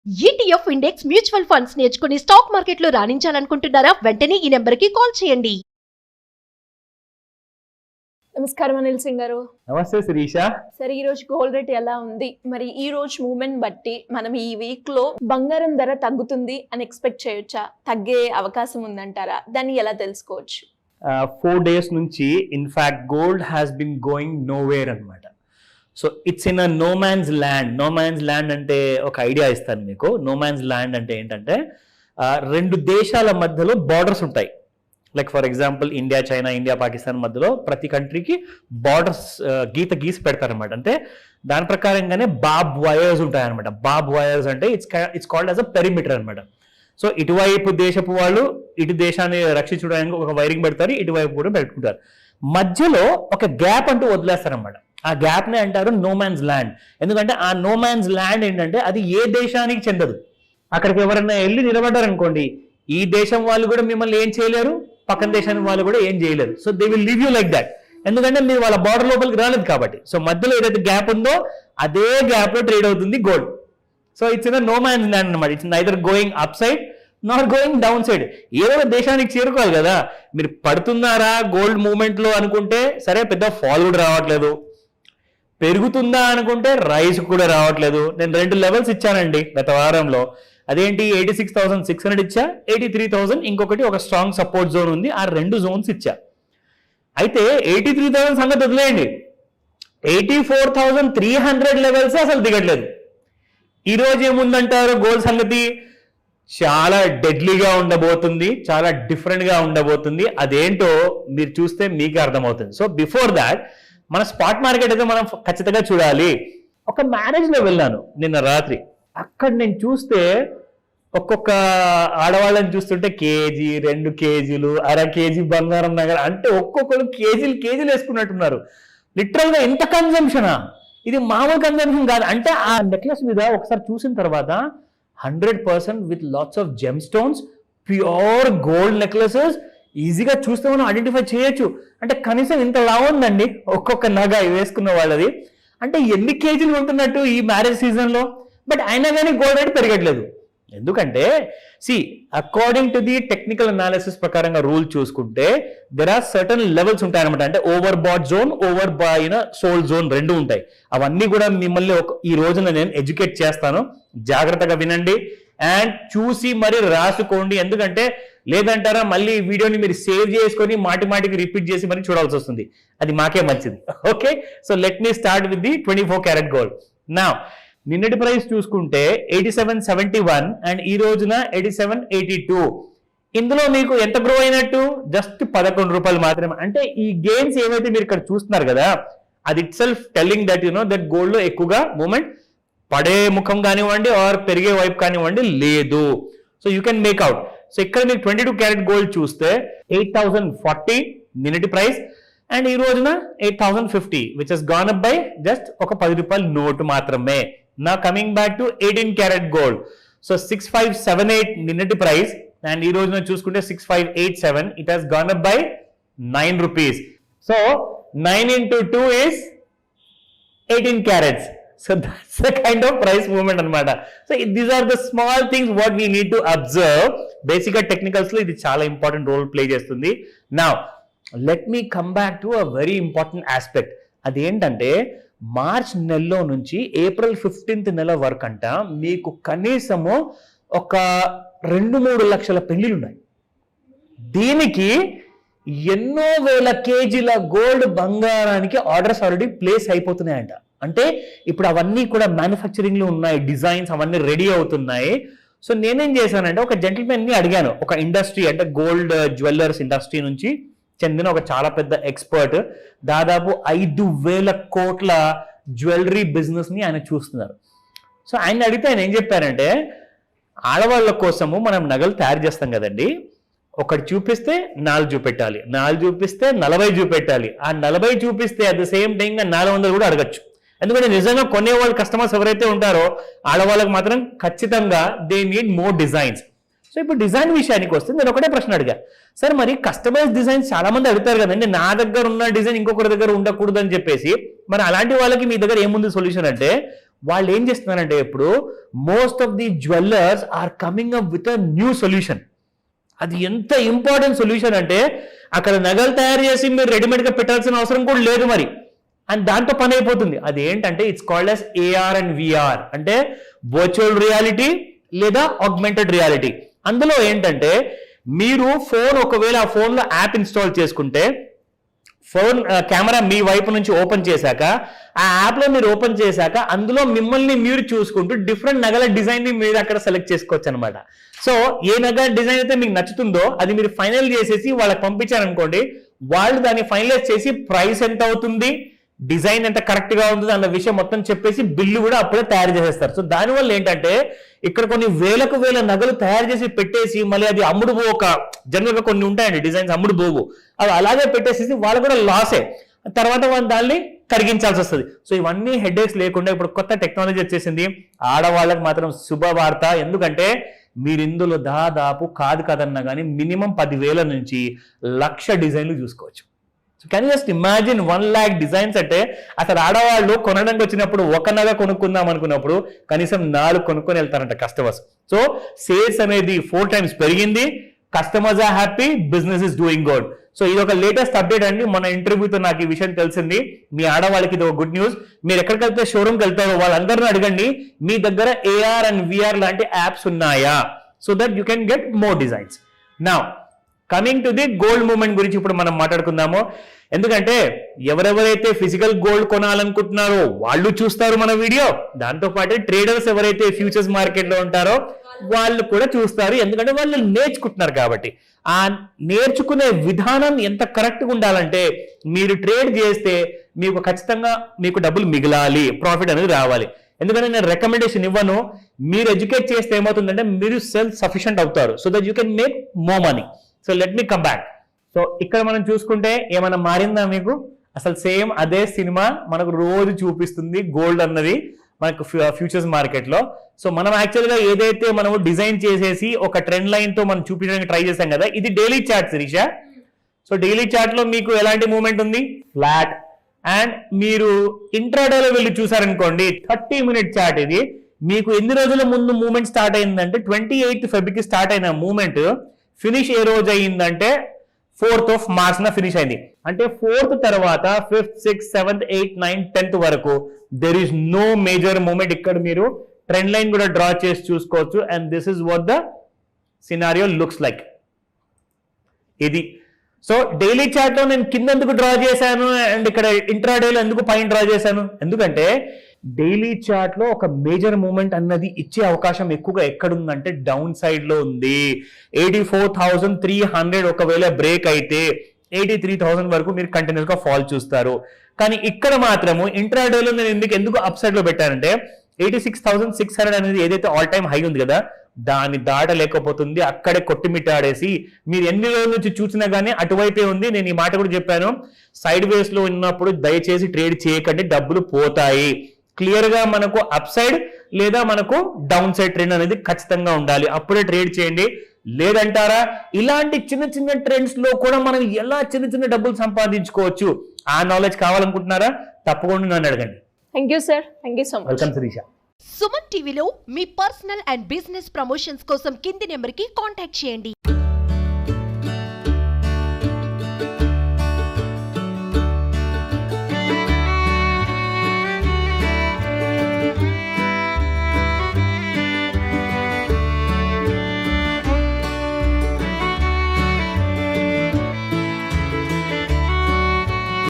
ETF index mutual funds నేర్చుకుని stock మార్కెట్లో రాణించాలనుకుంటున్నారా? వెంటనే ఈ నెంబర్కి కాల్ చేయండి. నమస్కారం అనిల్ సింగ్ గారు. నమస్తే శిరీష. సరే, ఈ రోజు గోల్డ్ రేట్ ఎలా ఉంది? మరి ఈ రోజు మూవ్మెంట్ బట్టి మనం ఈ వీక్ లో బంగారం ధర తగ్గుతుంది అని ఎక్స్పెక్ట్ చేయొచ్చా? తగ్గే అవకాశం ఉందంటారా? దాన్ని ఎలా తెలుసుకోవచ్చు? 4 days నుంచి in fact gold has been going nowhere అనమాట. So it's in a no man's land. No man's land అంటే ఒక ఐడియా ఇస్తాను మీకు. నో మ్యాన్స్ ల్యాండ్ అంటే ఏంటంటే రెండు దేశాల మధ్యలో బార్డర్స్ ఉంటాయి. Like for example India China, India Pakistan మధ్యలో ప్రతి కంట్రీకి బార్డర్స్ గీసి పెడతారనమాట. అంటే దాని ప్రకారంగానే బాబ్ వైర్స్ ఉంటాయి అనమాట. బాబ్ వైర్స్ అంటే it's called as a perimeter అనమాట. సో ఇటువైపు దేశపు వాళ్ళు ఇటు దేశాన్ని రక్షించడానికి ఒక వైరింగ్ పెడతారు, ఇటువైపు కూడా పెట్టుకుంటారు. మధ్యలో ఒక గ్యాప్ అంటూ వదిలేస్తారనమాట. ఆ గ్యాప్ నే అంటారు నో మ్యాన్స్ ల్యాండ్. ఎందుకంటే ఆ నో మ్యాన్స్ ల్యాండ్ ఏంటంటే అది ఏ దేశానికి చెందదు. అక్కడికి ఎవరైనా వెళ్ళి నిలబడ్డారు అనుకోండి, ఈ దేశం వాళ్ళు కూడా మిమ్మల్ని ఏం చేయలేరు, పక్కన దేశానికి వాళ్ళు కూడా ఏం చేయలేరు. So they will leave you like that. ఎందుకంటే మీరు వాళ్ళ బార్డర్ లోపలికి రాలేదు కాబట్టి. సో మధ్యలో ఏదైతే గ్యాప్ ఉందో అదే గ్యాప్ లో ట్రేడ్ అవుతుంది gold. So it's in no man's land అనమాట. It's neither going up side not going down side. ఏదో దేశానికి చేరుకోవాలి కదా. మీరు పడుతున్నారా గోల్డ్ మూవ్మెంట్ లో అనుకుంటే సరే, పెద్ద ఫాల్ కూడా రావట్లేదు. పెరుగుతుందా అనుకుంటే రైస్ కూడా రావట్లేదు. నేను 2 లెవెల్స్ ఇచ్చానండి గత వారంలో. అదేంటి 86,600 ఇచ్చా, 83,000 ఇంకొకటి ఒక స్ట్రాంగ్ సపోర్ట్ జోన్ ఉంది. ఆ 2 జోన్స్ ఇచ్చా. అయితే 83,000 సంగతి వదిలేయండి, 84,300 లెవెల్స్ అసలు దిగట్లేదు. ఈ రోజు ఏముందంటారు గోల్డ్ సంగతి? చాలా డెడ్లీగా ఉండబోతుంది, చాలా డిఫరెంట్ గా ఉండబోతుంది. అదేంటో మీరు చూస్తే మీకు అర్థమవుతుంది. సో బిఫోర్ దాట్ మన స్పాట్ మార్కెట్ అయితే మనం ఖచ్చితంగా చూడాలి. ఒక మ్యారేజ్ లో వెళ్ళాను నిన్న రాత్రి. అక్కడ నేను చూస్తే ఒక్కొక్క ఆడవాళ్ళని చూస్తుంటే కేజీ, 2 కేజీలు, అర కేజీ బంగారం నగర అంటే ఒక్కొక్కరు కేజీలు వేసుకున్నట్టున్నారు. లిటరల్ గా ఎంత కన్జంప్షనా? ఇది మామూలు కన్జంప్షన్ కాదు. అంటే ఆ నెక్లెస్ మీద ఒకసారి చూసిన తర్వాత 100% with lots of gem stones, pure gold necklaces ఈజీగా చూస్తే మనం ఐడెంటిఫై చేయొచ్చు. అంటే కనీసం ఇంత లా ఉందండి ఒక్కొక్క నగ వేసుకున్న వాళ్ళది. అంటే ఎన్ని కేజీలు ఉంటున్నట్టు ఈ మ్యారేజ్ సీజన్ లో. బట్ అయినా కానీ గోల్డ్ రేట్ పెరగట్లేదు. ఎందుకంటే according to the technical analysis ప్రకారంగా రూల్ చూసుకుంటే దెర్ ఆర్ సర్టన్ లెవెల్స్ ఉంటాయన్నమాట. అంటే overbought zone, oversold zone 2 ఉంటాయి. అవన్నీ కూడా మిమ్మల్ని ఈ రోజున నేను ఎడ్యుకేట్ చేస్తాను. జాగ్రత్తగా వినండి అండ్ చూసి మరి రాసుకోండి. ఎందుకంటే లేదంటారా మళ్ళీ వీడియోని మీరు సేవ్ చేసుకొని మాటికి రిపీట్ చేసి మరి చూడాల్సి వస్తుంది. అది మాకే మంచిది. Okay, so let me start with the 24 carat gold. నా నిన్నటి ప్రైస్ చూసుకుంటే 87.71 అండ్ ఈ రోజున 87.82. ఇందులో మీకు ఎంత గ్రో అయినట్టు? జస్ట్ 11 రూపాయలు మాత్రమే. అంటే ఈ గెయిన్స్ ఏవైతే మీరు ఇక్కడ చూస్తున్నారు కదా, అది it self telling that that gold లో ఎక్కువగా మూమెంట్ పడే ముఖం కానివ్వండి ఆర్ పెరిగే వైపు కానివ్వండి లేదు. So you can make out. So ఇక్కడ మీరు 22 క్యారెట్ గోల్డ్ చూస్తే 8,040 నిన్నటి ప్రైస్ అండ్ ఈ రోజున 8,050 which has gone up by just ఒక 10 రూపాయల నోటు మాత్రమే. నా coming back to 18 carat gold. So 6578 నిన్నటి ప్రైస్ అండ్ ఈ రోజున చూసుకుంటే 6587. It has gone up by 9 rupees. So 9 into 2 is 18 carats. So that's the kind of price movement అనమాట. So these are the small things what we need to observe. బేసిక్గా technicals లో ఇది చాలా important role play చేస్తుంది. Now let me come back to a very important aspect. అదేంటంటే March నెలలో నుంచి April 15th నెల వరకు అంట మీకు కనీసము ఒక 2-3 లక్షల పెళ్లిళ్ళు ఉన్నాయి. దీనికి ఎన్నో వేల కేజీల గోల్డ్ బంగారానికి ఆర్డర్స్ ఆల్రెడీ ప్లేస్ అయిపోతున్నాయంట. అంటే ఇప్పుడు అవన్నీ కూడా మ్యానుఫ్యాక్చరింగ్ లో ఉన్నాయి, డిజైన్స్ అవన్నీ రెడీ అవుతున్నాయి. సో నేనేం చేశానంటే ఒక జెంటిల్మెన్ ని అడిగాను, ఒక ఇండస్ట్రీ అంటే గోల్డ్ జ్యువెలర్స్ ఇండస్ట్రీ నుంచి చెందిన ఒక చాలా పెద్ద ఎక్స్పర్ట్, దాదాపు 5,000 కోట్ల జ్యువెలరీ బిజినెస్ ని ఆయన చూస్తున్నారు. సో ఆయన అడిగితే ఆయన ఏం చెప్పారంటే, ఆడవాళ్ళ కోసము మనం నగలు తయారు చేస్తాం కదండి, ఒకటి చూపిస్తే 4 చూపెట్టాలి, 4 చూపిస్తే 40 చూపెట్టాలి, ఆ 40 చూపిస్తే అట్ ద సేమ్ టైం 400 కూడా అడగచ్చు. ఎందుకంటే నిజంగా కొనేవాళ్ళు కస్టమర్స్ ఎవరైతే ఉంటారో ఆడవాళ్ళకి మాత్రం ఖచ్చితంగా they need more designs. So ఇప్పుడు డిజైన్ విషయానికి వస్తే నేను ఒకటే ప్రశ్న అడిగా, సార్ మరి కస్టమైజ్ డిజైన్స్ చాలా మంది అడుగుతారు కదండి, నా దగ్గర ఉన్న డిజైన్ ఇంకొకరి దగ్గర ఉండకూడదు అని చెప్పేసి, మరి అలాంటి వాళ్ళకి మీ దగ్గర ఏముంది సొల్యూషన్ అంటే, వాళ్ళు ఏం చేస్తున్నారంటే ఇప్పుడు most of the jewellers are coming up with a new solution. అది ఎంత ఇంపార్టెంట్ సొల్యూషన్ అంటే అక్కడ నగలు తయారు చేసి మీరు రెడీమేడ్గా పెట్టాల్సిన అవసరం కూడా లేదు మరి, అండ్ దాంతో పని అయిపోతుంది. అది ఏంటంటే it's called as AR and VR, అంటే వర్చువల్ రియాలిటీ లేదా ఆగ్మెంటెడ్ రియాలిటీ. అందులో ఏంటంటే మీరు ఫోన్, ఒకవేళ ఆ ఫోన్లో యాప్ ఇన్స్టాల్ చేసుకుంటే ఫోన్ కెమెరా మీ వైపు నుంచి ఓపెన్ చేశాక ఆ యాప్లో మీరు ఓపెన్ చేశాక అందులో మిమ్మల్ని మీరు చూసుకుంటూ డిఫరెంట్ నగల డిజైన్ని మీరు అక్కడ సెలెక్ట్ చేసుకోవచ్చు అనమాట. సో ఏ నగల డిజైన్ అయితే మీకు నచ్చుతుందో అది మీరు ఫైనల్ చేసేసి వాళ్ళకి పంపించారనుకోండి, వాళ్ళు దాన్ని ఫైనలైజ్ చేసి ప్రైస్ ఎంత అవుతుంది, డిజైన్ ఎంత కరెక్ట్ గా ఉంటుంది అన్న విషయం మొత్తం చెప్పేసి బిల్లు కూడా అప్పుడే తయారు చేసేస్తారు. సో దానివల్ల ఏంటంటే ఇక్కడ కొన్ని వేలకు వేల నగలు తయారు చేసి పెట్టేసి మళ్ళీ అది అమ్ముడు పోక, జనరల్ గా కొన్ని ఉంటాయండి డిజైన్స్ అమ్ముడు పోవు, అవి అలాగే పెట్టేసేసి వాళ్ళు కూడా లాసే, తర్వాత వాళ్ళు దాన్ని కరిగించాల్సి వస్తుంది. సో ఇవన్నీ హెడేక్స్ లేకుండా ఇప్పుడు కొత్త టెక్నాలజీ వచ్చేసింది. ఆడవాళ్ళకి మాత్రం శుభవార్త, ఎందుకంటే మీరు ఇందులో దాదాపు కాదన్నా కానీ మినిమం 10,000 నుంచి 1,00,000 డిజైన్లు చూసుకోవచ్చు. So can just imagine 1 lakh designs అంటే అసలు ఆడవాళ్ళు కొనడానికి వచ్చినప్పుడు ఒక నగ కొనుక్కుందాం అనుకున్నప్పుడు కనీసం 4 కొనుక్కొని వెళ్తారంట కస్టమర్స్. సో సేల్స్ అనేది 4 times పెరిగింది, customers are happy, business is doing good. So ఇది ఒక లేటెస్ట్ అప్డేట్ అండి. మన ఇంటర్వ్యూతో నాకు ఈ విషయం తెలిసింది. మీ ఆడవాళ్ళకి ఇది ఒక గుడ్ న్యూస్. మీరు ఎక్కడికి వెళ్తే షోరూమ్కి వెళ్తారో వాళ్ళందరినీ అడగండి మీ దగ్గర ఏఆర్ అండ్ విఆర్ లాంటి యాప్స్ ఉన్నాయా, so that you can get more designs. Now coming to the gold movement గురించి ఇప్పుడు మనం మాట్లాడుకుందాము. ఎందుకంటే ఎవరెవరైతే ఫిజికల్ గోల్డ్ కొనాలనుకుంటున్నారో వాళ్ళు చూస్తారు మన వీడియో, దాంతో పాటు ట్రేడర్స్ ఎవరైతే ఫ్యూచర్స్ మార్కెట్ లో ఉంటారో వాళ్ళు కూడా చూస్తారు, ఎందుకంటే వాళ్ళు నేర్చుకుంటున్నారు కాబట్టి. ఆ నేర్చుకునే విధానం ఎంత కరెక్ట్గా ఉండాలంటే మీరు ట్రేడ్ చేస్తే మీకు ఖచ్చితంగా మీకు డబ్బులు మిగలాలి, ప్రాఫిట్ అనేది రావాలి. ఎందుకంటే నేను రికమెండేషన్ ఇవ్వను, మీరు ఎడ్యుకేట్ చేస్తే ఏమవుతుందంటే మీరు సెల్ఫ్ సఫిషియెంట్ అవుతారు, so that you can make more money. So let me come back. So ఇక్కడ మనం చూసుకుంటే ఏమైనా మారిందా మీకు? అసలు సేమ్ అదే సినిమా మనకు రోజు చూపిస్తుంది గోల్డ్ అన్నది మనకు ఫ్యూచర్స్ మార్కెట్ లో. సో మనం యాక్చువల్గా ఏదైతే మనం డిజైన్ చేసేసి ఒక ట్రెండ్ లైన్ తో మనం చూపించడానికి ట్రై చేసాం కదా, ఇది daily chart Sirisha. So daily chart లో మీకు ఎలాంటి మూవ్మెంట్ ఉంది? ఫ్లాట్. అండ్ మీరు ఇంట్రాడేలో వెళ్ళి చూసారనుకోండి 30-minute చార్ట్ ఇది. మీకు ఎన్ని రోజుల ముందు మూవ్మెంట్ స్టార్ట్ అయిందంటే 28th February స్టార్ట్ అయిన మూవ్మెంట్ ఫినిష్ ఏ రోజు అయిందంటే 4th March ఫినిష్ అయింది. అంటే 4th తర్వాత 5th, 6th, 7th, 8th, 9th, 10th వరకు there is no major movement. ఇక్కడ మీరు ట్రెండ్ లైన్ కూడా డ్రా చేసి చూసుకోవచ్చు. And this is what the scenario looks like. ఇది సో డైలీ చార్ట్ లో నేను కింద ఎందుకు డ్రా చేశాను అండ్ ఇక్కడ ఇంట్రాడేలో ఎందుకు పైన డ్రా చేశాను? ఎందుకంటే డైలీ చార్ట్ లో ఒక మేజర్ మూవ్మెంట్ అన్నది ఇచ్చే అవకాశం ఎక్కువగా ఎక్కడుందంటే డౌన్ సైడ్ లో ఉంది. 84,300 ఒకవేళ బ్రేక్ అయితే 83,000 వరకు మీరు కంటిన్యూస్ గా ఫాల్ చూస్తారు. కానీ ఇక్కడ మాత్రము ఇంట్రాడేలో నేను ఎందుకు అప్ సైడ్ లో పెట్టానంటే 86,600 అనేది ఏదైతే ఆల్ టైమ్ హై ఉంది కదా దాన్ని దాటలేకపోతుంది, అక్కడే కొట్టిమిట్టాడేసి మీరు ఎన్ని రోజుల నుంచి చూసినా గానీ అటువైపే ఉంది. నేను ఈ మాట కూడా చెప్పాను, సైడ్ వేస్ లో ఉన్నప్పుడు దయచేసి ట్రేడ్ చేయకండి, డబ్బులు పోతాయి. క్లియర్ గా మనకు అప్ సైడ్ లేదా మనకు డౌన్ సైడ్ ట్రెండ్ అనేది ఖచ్చితంగా ఉండాలి, అప్పుడే ట్రేడ్ చేయండి. లేదంటారా ఇలాంటి చిన్న చిన్న ట్రెండ్స్ లో కూడా మనం ఎలా చిన్న డబ్బులు సంపాదించుకోవచ్చు ఆ నాలెడ్జ్ కావాలనుకుంటున్నారా? తప్పకుండా నన్ను అడగండి. Thank you sir, thank you so much. Welcome Sirisha. Suman టీవీలో మీ పర్సనల్ అండ్ బిజినెస్ ప్రమోషన్స్ కోసం కింది నెంబర్కి కాంటాక్ట్ చేయండి.